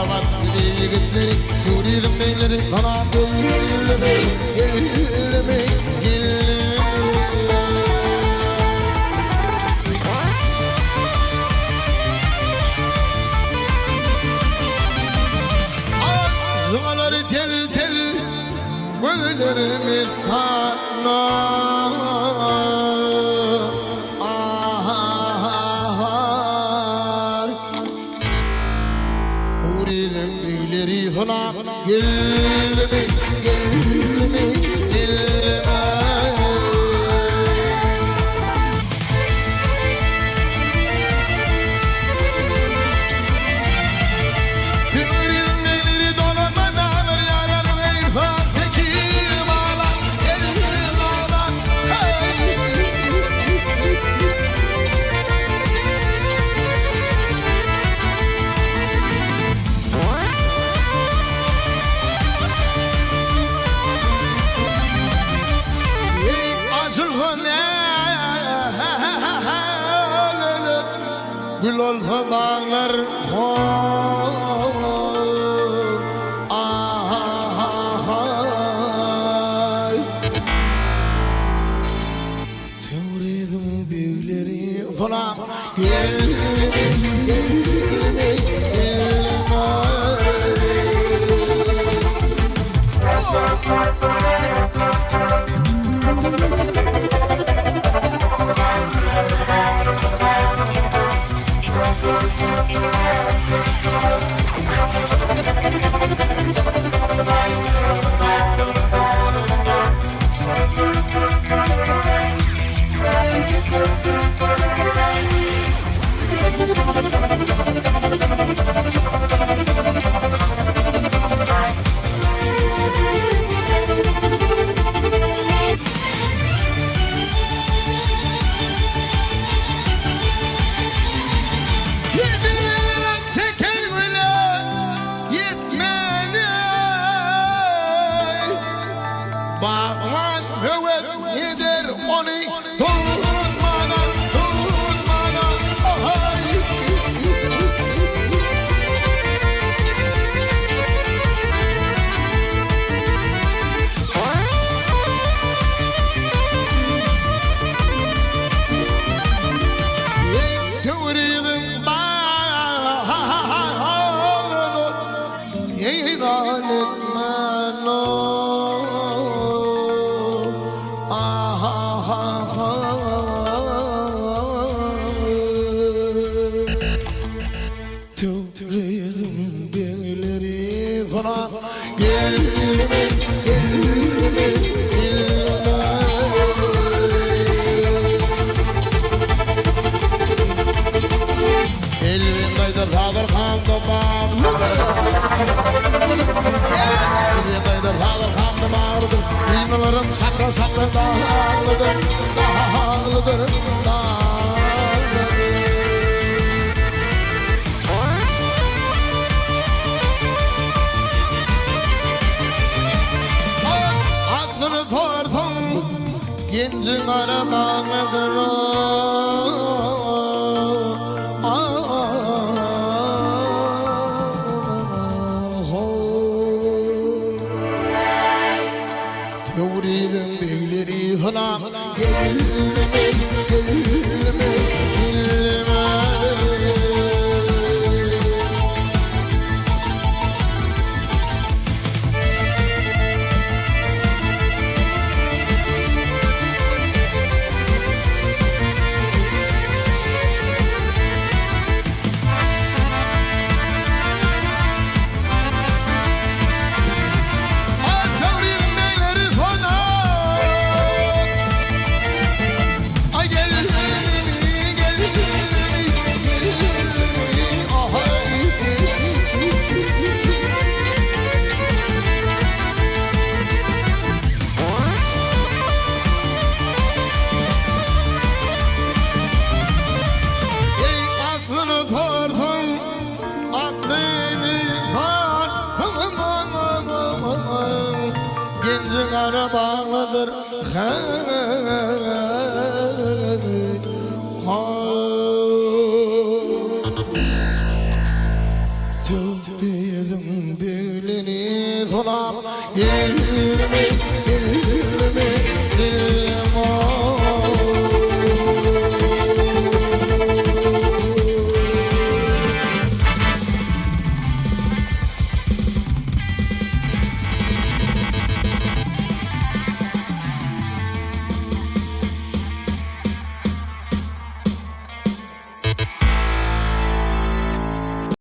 Owazlar yigitleri, yürüyün beyleri, sana geldimi, geldimi, geldimi. Ağzıları tel tel, gözlerimiz kanlar. Sonam geldimi, geldimi, geldimi. Gönlüm beyleri dolamadan yaralı eyvah çekip ağlar, geldimi ağlar. Gül olsa bağlar Tevridim büyüleri falan Gelme, gelme, Bağman hüvet nedir onu tutmana, tutmana, ohay. Tevridim bağını, yeyran etmen o. Tevridim beyleri sana gelme, gelme, gelme. Elvin daydır hazır hamdı bağlıdır. Elvin daydır hazır hamdı bağlıdır. Duymalarım sakla sakla dağlıdır, dağlıdır, dağlıdır. Adını sordum, gencin aramağıdır o. Tevridim beyleri sana gelme, gelme, gelme. Cıngara bağlıdır Tüp bizim düğleni sonam Yeğilmi